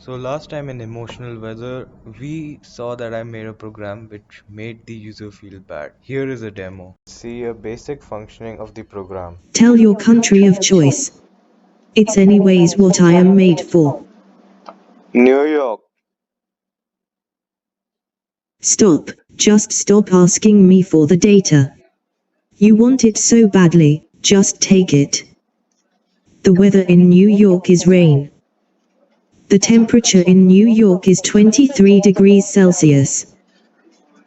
So last time in emotional weather, we saw that I made a program which made the user feel bad. Here is a demo. See a basic functioning of the program. Tell your country of choice. It's anyways what I am made for. New York. Stop, just stop asking me for the data. You want it so badly, just take it. The weather in New York is rain. The temperature in New York is 23 degrees Celsius.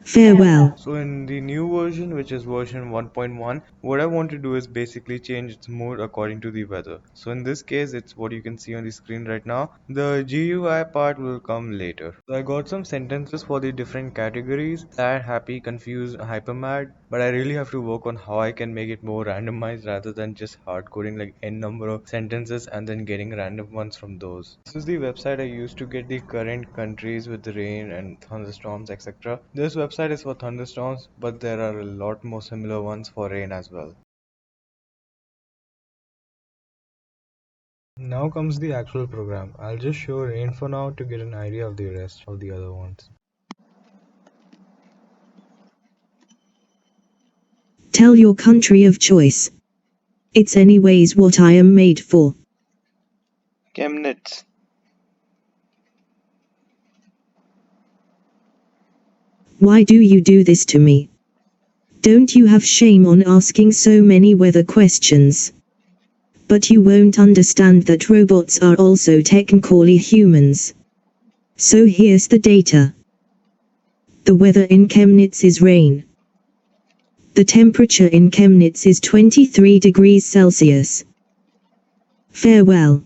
Farewell. So in the new version, which is version 1.1, what I want to do is basically change its mood according to the weather. So in this case, it's what you can see on the screen right now. The GUI part will come later. So I got some sentences for the different categories: sad, happy, confused, hyper mad. But I really have to work on how I can make it more randomized rather than just hard coding like n number of sentences and then getting random ones from those. This is the website I used to get the current countries with the rain and thunderstorms, etc. This website is for thunderstorms, but there are a lot more similar ones for rain as well. Now comes the actual program. I'll just show rain for now to get an idea of the rest of the other ones. Tell your country of choice. It's anyways what I am made for. Chemnitz. Why do you do this to me? Don't you have shame on asking so many weather questions? But you won't understand that robots are also technically humans. So here's the data. The weather in Chemnitz is rain. The temperature in Chemnitz is 23 degrees Celsius. Farewell.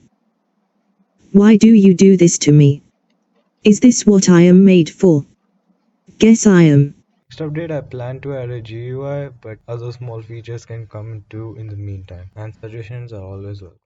Why do you do this to me? Is this what I am made for? Guess I am. Next update, I plan to add a GUI, but other small features can come too in the meantime, and suggestions are always welcome.